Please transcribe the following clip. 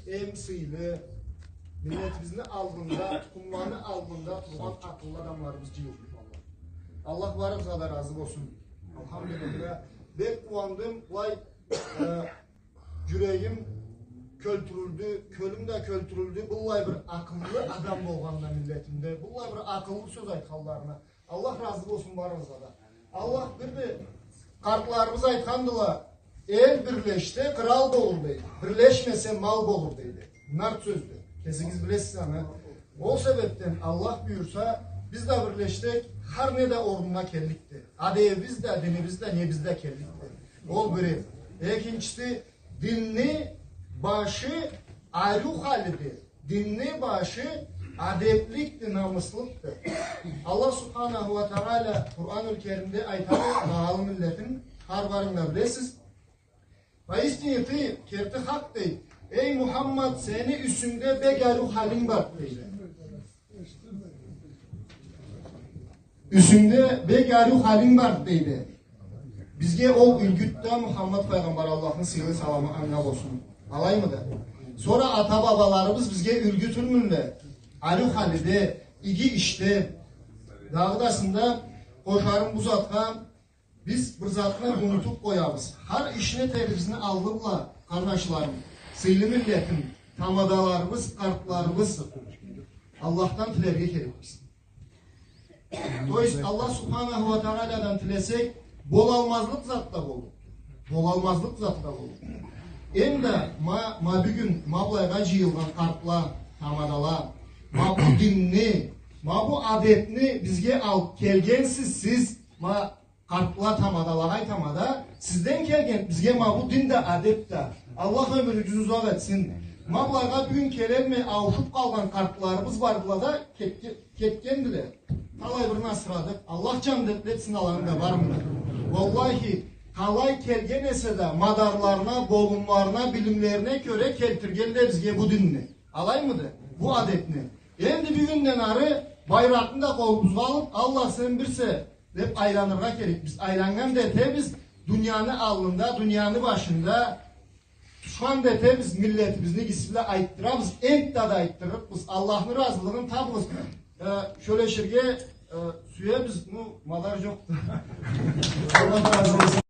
en sıylı milletimizin algında, tutumlarını algında tutan akıllı adamlarımız yok. Allah varız kadar razı olsun. Elhamdülillah. Ben uyandım, vay yüreğim költürüldü, kölüm de költürüldü. Bullay bir akıllı adam olğanda milletimde. Bullay bir akıllı söz aytkanlarına. Allah razı olsun varız kadar. Allah bir de kartlarımız aytkandılar. El birleşti, kral da olur deydi. Birleşmese mal da olur deydi. Bunlar sözdü. Kesiniz bilesiz ama. O sebepten Allah buyursa biz de birleştik. Her ne de orduna kellikti. Adevimiz de, dinimiz de, ne bizde kellikti. O biri. İkincisi dinli başı ayrı halidir. Dinli başı adeplikti, namusluktu. Allah subhanahu ve teala Kur'an-ı Kerim'de aytalı mağalı milletin harbarında bilesiz. Ve istiyeti kerti hak değil. Ey Muhammed seni üstünde begaru halin var deydi. Üstünde begaru halin var deydi. Bizge o ülgütte Muhammed Peygamber Allah'ın sihri salamı anna olsun. Alay mı da? Sonra ata babalarımız bizge ülgütülmünle. Alu halide, iki işte. Dağdasında koşarım bu zatka. Biz bu zatka unutup koyarız. Her işine televizini aldıkla kardeşlerim. Sıylı milletin tamadalarımız, kartlarımız Allah'tan tilerge kerimiz. Dolayısıyla Allah subhanahu ve teala'dan tilesek bol almazlık zatta olur. Bol almazlık zatta olur. Hem de ma bugün mablaga jıyılgan kartla, tamadala, ma bu dinni, ma bu adetni bizge al kelgensiz siz ma kartla tamadalagay tamada sizden kelgen bizge ma bu dinde adet de Allah ömrünüzü uzak etsin. Mablaga bugün kelenme avuşup kalgan kartlarımız vardılar da ketkendiler. Talay bir nasıradık. Allah can detletsin alanında var mı? Vallahi kalay kelgen ese de madarlarına, bolumlarına, bilimlerine göre keltirgenler bizge bu dinni. Alay mıdır? Bu adetini. Endi bir günden arı bayrağını da kolumuzga alıp Allah sen birse hep aylanırga gerek. Biz aylangan dete biz dünyanın alnında, dünyanın başında şu an dete biz milletimizni gisile ayttıramız. Ent da ayttırıp biz Allah'ın razılığını tabız. Şöyle şirge suya biz bu madar yoktu. Allah razı olsun.